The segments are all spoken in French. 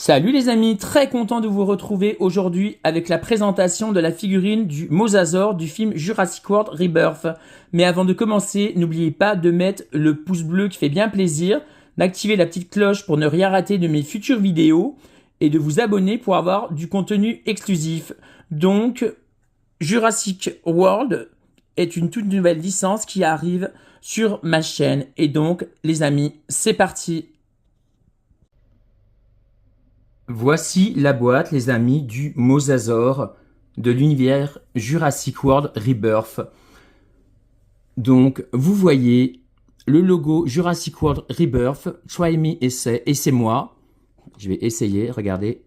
Salut les amis, très content de vous retrouver aujourd'hui avec la présentation de la figurine du Mosasaur du film Jurassic World Rebirth. Mais avant de commencer, n'oubliez pas de mettre le pouce bleu qui fait bien plaisir, d'activer la petite cloche pour ne rien rater de mes futures vidéos et de vous abonner pour avoir du contenu exclusif. Donc, Jurassic World est une toute nouvelle licence qui arrive sur ma chaîne. Et donc, les amis, c'est parti! Voici la boîte, les amis, du Mosasaur de l'univers Jurassic World Rebirth. Donc, vous voyez le logo Jurassic World Rebirth, Try Me Essay, et c'est moi. Je vais essayer, regardez.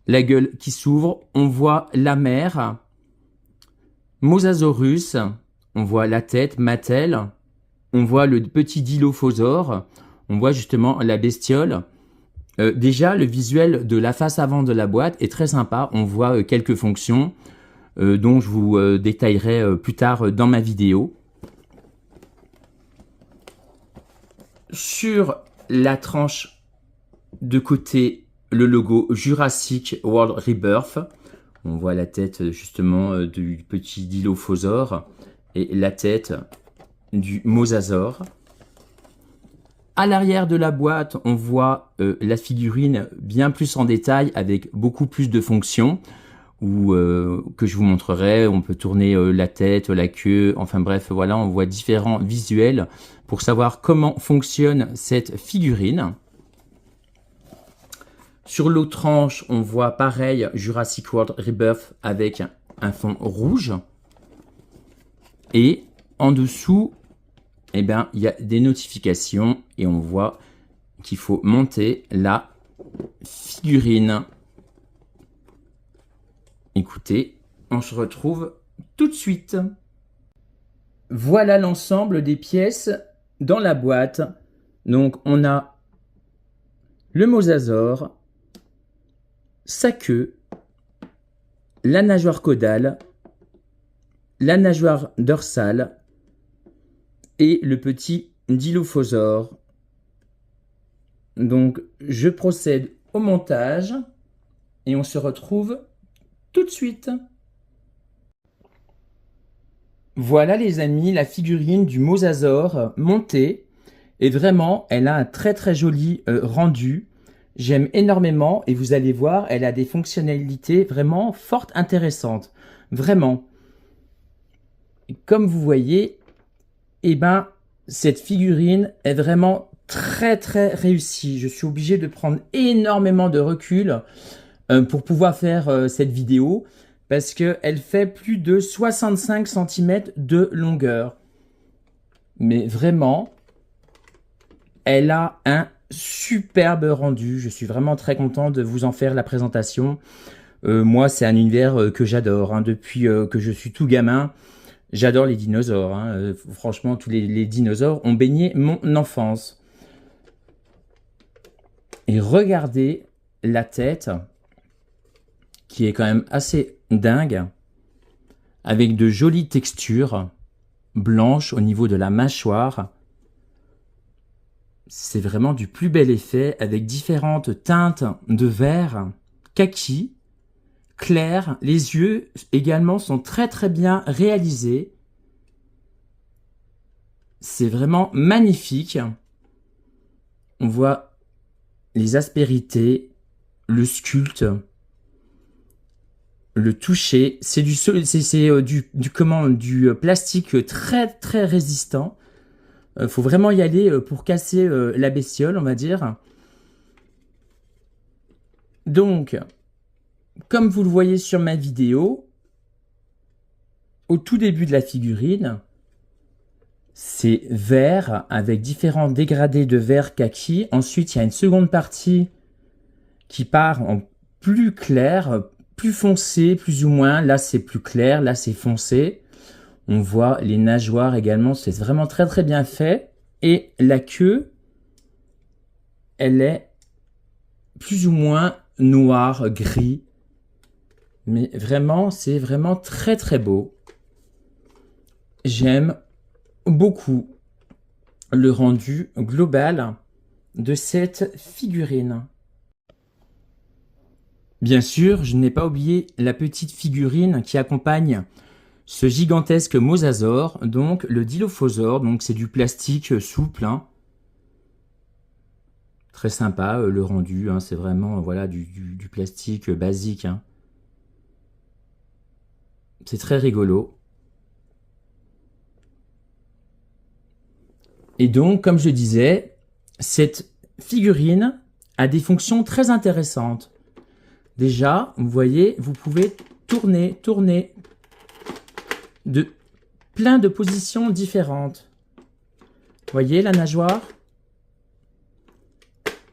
La gueule qui s'ouvre, on voit la mer, Mosasaurus, on voit la tête, Mattel, on voit le petit Dilophosaure, on voit justement la bestiole. Déjà, le visuel de la face avant de la boîte est très sympa. On voit quelques fonctions dont je vous détaillerai plus tard dans ma vidéo. Sur la tranche de côté, le logo Jurassic World Rebirth. On voit la tête justement du petit Dilophosaure et la tête du Mosasaur. À l'arrière de la boîte, on voit la figurine bien plus en détail avec beaucoup plus de fonctions que je vous montrerai. On peut tourner la tête, la queue, enfin bref, voilà, on voit différents visuels pour savoir comment fonctionne cette figurine. Sur l'autre tranche, on voit pareil Jurassic World Rebirth avec un fond rouge. Et en dessous, eh bien, il y a des notifications et on voit qu'il faut monter la figurine. Écoutez, on se retrouve tout de suite. Voilà l'ensemble des pièces dans la boîte. Donc, on a le Mosasaur, sa queue, la nageoire caudale, la nageoire dorsale, et le petit Dilophosaure. Donc, je procède au montage et on se retrouve tout de suite. Voilà les amis, la figurine du Mosasaur montée. Et vraiment, elle a un très très joli rendu. J'aime énormément et vous allez voir, elle a des fonctionnalités vraiment fort intéressantes. Vraiment. Et comme vous voyez, eh ben, cette figurine est vraiment très très réussie. Je suis obligé de prendre énormément de recul pour pouvoir faire cette vidéo parce qu'elle fait plus de 65 cm de longueur. Mais vraiment, elle a un superbe rendu. Je suis vraiment très content de vous en faire la présentation. Moi, c'est un univers que j'adore. Hein, depuis que je suis tout gamin. J'adore les dinosaures, hein. Franchement, tous les dinosaures ont baigné mon enfance. Et regardez la tête, qui est quand même assez dingue, avec de jolies textures blanches au niveau de la mâchoire. C'est vraiment du plus bel effet, avec différentes teintes de vert, kaki, clair. Les yeux également sont très très bien réalisés. C'est vraiment magnifique. On voit les aspérités, le sculpte, le toucher. C'est du plastique très très résistant. Faut vraiment y aller pour casser la bestiole, on va dire. Donc, comme vous le voyez sur ma vidéo, au tout début de la figurine, c'est vert avec différents dégradés de vert kaki. Ensuite, il y a une seconde partie qui part en plus clair, plus foncé, plus ou moins. Là, c'est plus clair, là, c'est foncé. On voit les nageoires également, c'est vraiment très très bien fait. Et la queue, elle est plus ou moins noire, gris. Mais vraiment, c'est vraiment très très beau. J'aime beaucoup le rendu global de cette figurine. Bien sûr, je n'ai pas oublié la petite figurine qui accompagne ce gigantesque mosasaure, donc le Dilophosaure, donc c'est du plastique souple, hein. Très sympa le rendu, hein, c'est vraiment voilà du plastique basique, hein. C'est très rigolo. Et donc, comme je disais, cette figurine a des fonctions très intéressantes. Déjà, vous voyez, vous pouvez tourner de plein de positions différentes. Vous voyez la nageoire?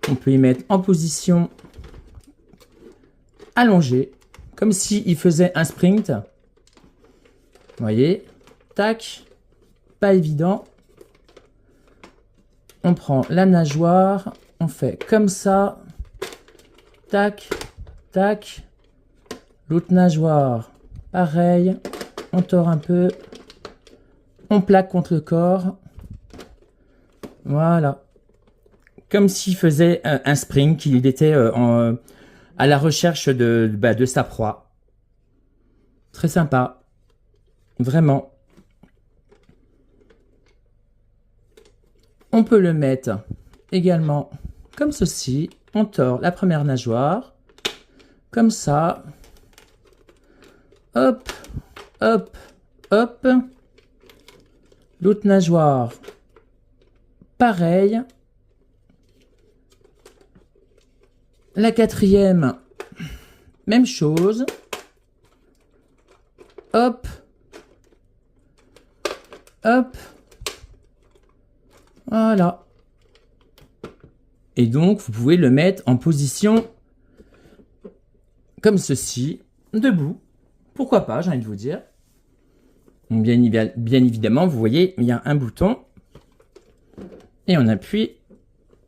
On peut y mettre en position allongée, comme s'il faisait un sprint. Vous voyez? Tac, pas évident. On prend la nageoire, on fait comme ça. Tac, tac. L'autre nageoire, pareil. On tord un peu. On plaque contre le corps. Voilà. Comme s'il faisait un sprint, qu'il était à la recherche de sa proie. Très sympa. Vraiment. On peut le mettre également comme ceci. On tord la première nageoire. Comme ça. Hop, hop, hop. L'autre nageoire. Pareil. La quatrième. Même chose. Hop. Hop. Voilà. Et donc, vous pouvez le mettre en position comme ceci, debout. Pourquoi pas, j'ai envie de vous dire. Donc, bien évidemment, vous voyez, il y a un bouton. Et on appuie.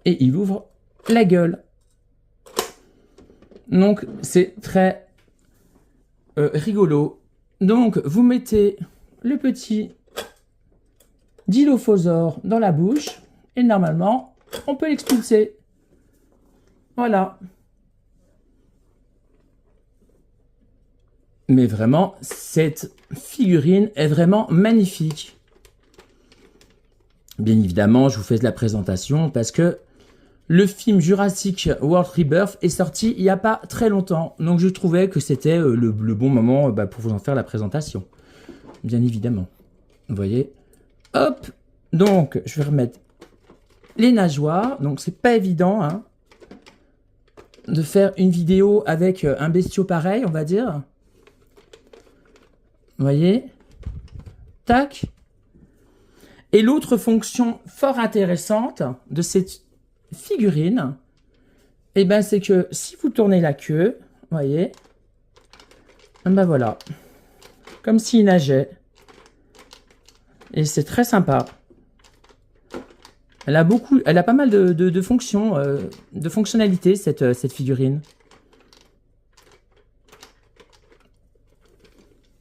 Et il ouvre la gueule. Donc, c'est très rigolo. Donc, vous mettez le petit Dilophosaure dans la bouche et normalement, on peut l'expulser. Voilà. Mais vraiment, cette figurine est vraiment magnifique. Bien évidemment, je vous fais de la présentation parce que le film Jurassic World Rebirth est sorti il n'y a pas très longtemps. Donc, je trouvais que c'était le bon moment pour vous en faire la présentation. Bien évidemment. Vous voyez. Hop. Donc, je vais remettre les nageoires. Donc, c'est pas évident hein, de faire une vidéo avec un bestiau pareil, on va dire. Vous voyez. Tac. Et l'autre fonction fort intéressante de cette figurine, eh ben, c'est que si vous tournez la queue, vous voyez, ben voilà, comme s'il nageait. Et c'est très sympa. Elle a pas mal de fonctions, de fonctionnalités, cette figurine.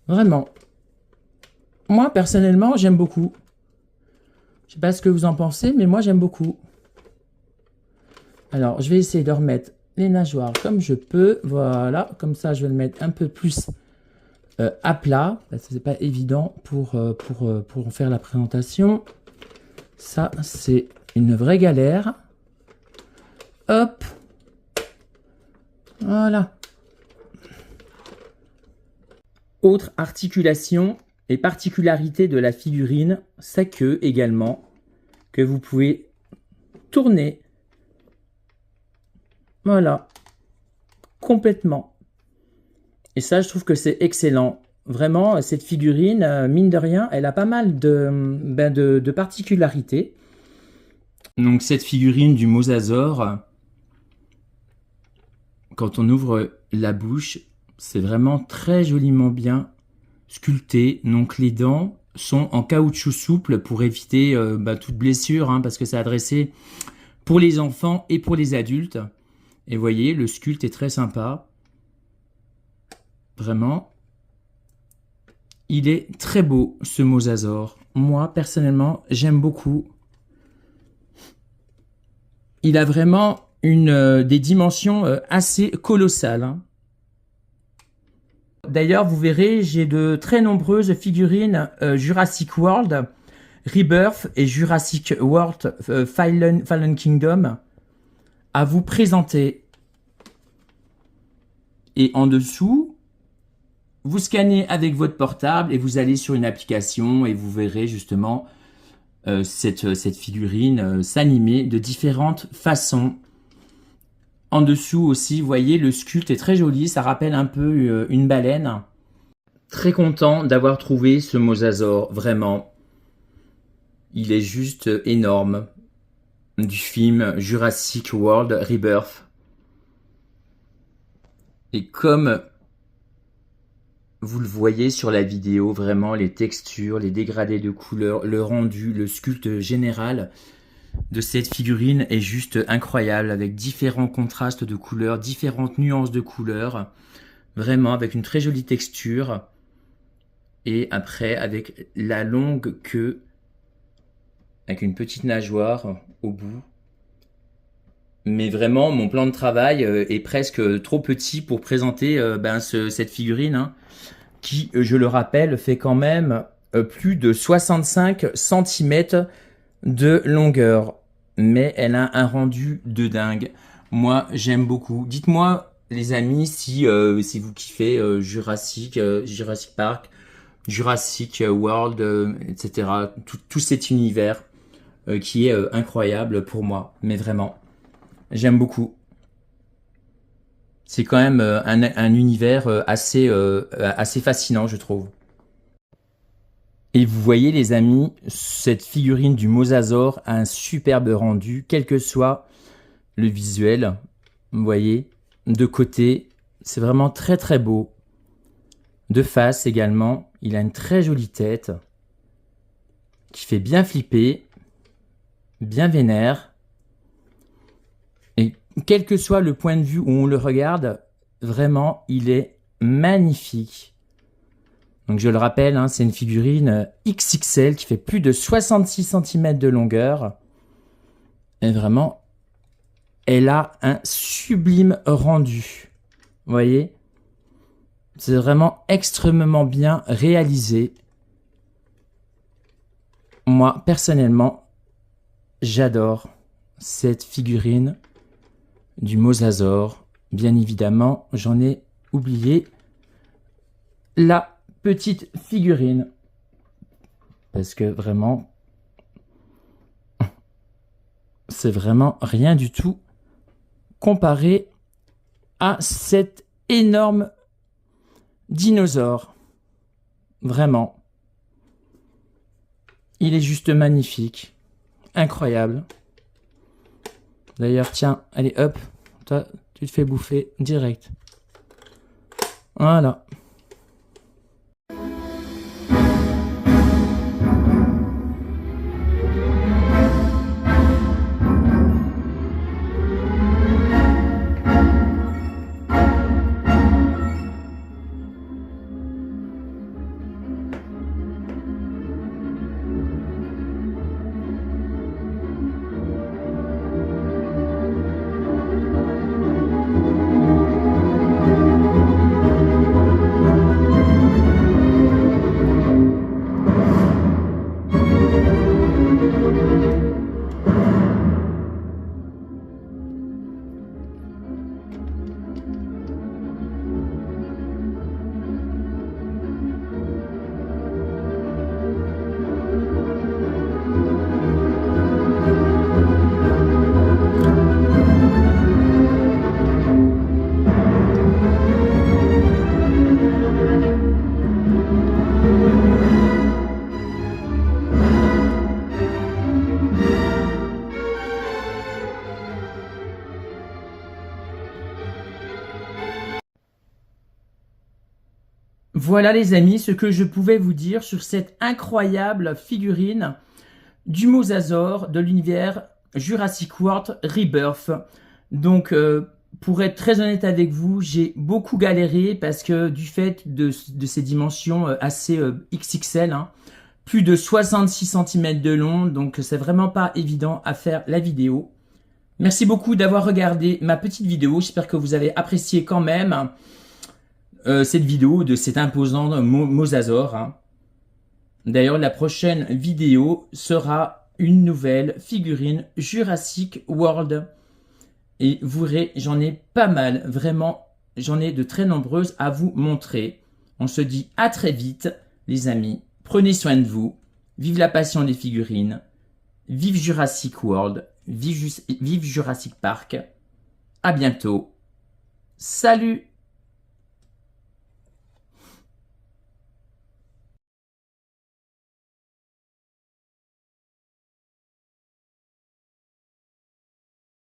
Vraiment. Moi, personnellement, j'aime beaucoup. Je sais pas ce que vous en pensez, mais moi, j'aime beaucoup. Alors, je vais essayer de remettre les nageoires comme je peux. Voilà, comme ça, je vais le mettre un peu plus à plat. Parce que c'est pas évident pour en faire la présentation. Ça, c'est une vraie galère. Hop. Voilà. Autre articulation et particularité de la figurine, sa queue également, que vous pouvez tourner. Voilà. Complètement. Et ça, je trouve que c'est excellent. Vraiment, cette figurine, mine de rien, elle a pas mal de particularités. Donc, cette figurine du mosasaure, quand on ouvre la bouche, c'est vraiment très joliment bien sculpté. Donc, les dents sont en caoutchouc souple pour éviter toute blessure, hein, parce que c'est adressé pour les enfants et pour les adultes. Et vous voyez, le sculpte est très sympa. Vraiment. Il est très beau, ce mosasaure. Moi, personnellement, j'aime beaucoup. Il a vraiment des dimensions assez colossales. Hein. D'ailleurs, vous verrez, j'ai de très nombreuses figurines Jurassic World, Rebirth et Jurassic World Fallen Kingdom à vous présenter. Et en dessous, vous scannez avec votre portable et vous allez sur une application et vous verrez justement cette figurine s'animer de différentes façons. En dessous aussi, vous voyez, le sculpte est très joli, ça rappelle un peu une baleine. Très content d'avoir trouvé ce mosasaure, vraiment. Il est juste énorme. Du film Jurassic World Rebirth. Et comme vous le voyez sur la vidéo, vraiment les textures, les dégradés de couleurs, le rendu, le sculpte général de cette figurine est juste incroyable, avec différents contrastes de couleurs, différentes nuances de couleurs, vraiment avec une très jolie texture, et après avec la longue queue, avec une petite nageoire au bout. Mais vraiment, mon plan de travail est presque trop petit pour présenter cette figurine, hein, qui, je le rappelle, fait quand même plus de 65 cm de longueur. Mais elle a un rendu de dingue. Moi, j'aime beaucoup. Dites-moi, les amis, si vous kiffez Jurassic Park, Jurassic World, etc. Tout cet univers qui est incroyable pour moi. Mais vraiment, j'aime beaucoup. C'est quand même un univers assez fascinant, je trouve. Et vous voyez les amis, cette figurine du mosasaure a un superbe rendu, quel que soit le visuel. Vous voyez, de côté, c'est vraiment très très beau. De face également, il a une très jolie tête qui fait bien flipper, bien vénère. Et quel que soit le point de vue où on le regarde, vraiment, il est magnifique. Donc je le rappelle, hein, c'est une figurine XXL qui fait plus de 66 cm de longueur. Et vraiment, elle a un sublime rendu. Vous voyez? C'est vraiment extrêmement bien réalisé. Moi, personnellement, j'adore cette figurine du mosasaure. Bien évidemment, j'en ai oublié la petite figurine. Parce que vraiment, c'est vraiment rien du tout comparé à cet énorme dinosaure. Vraiment. Il est juste magnifique. Incroyable. D'ailleurs, tiens, allez hop, toi, tu te fais bouffer direct. Voilà. Voilà les amis, ce que je pouvais vous dire sur cette incroyable figurine du mosasaure de l'univers Jurassic World Rebirth. Donc, pour être très honnête avec vous, j'ai beaucoup galéré parce que du fait de ces dimensions assez XXL, hein, plus de 66 cm de long, donc c'est vraiment pas évident à faire la vidéo. Merci beaucoup d'avoir regardé ma petite vidéo, j'espère que vous avez apprécié quand même. cette vidéo de cet imposant mosasaure. Hein. D'ailleurs, la prochaine vidéo sera une nouvelle figurine Jurassic World. Et vous verrez, j'en ai pas mal, vraiment, j'en ai de très nombreuses à vous montrer. On se dit à très vite, les amis. Prenez soin de vous. Vive la passion des figurines. Vive Jurassic World. Vive Jurassic Park. À bientôt. Salut!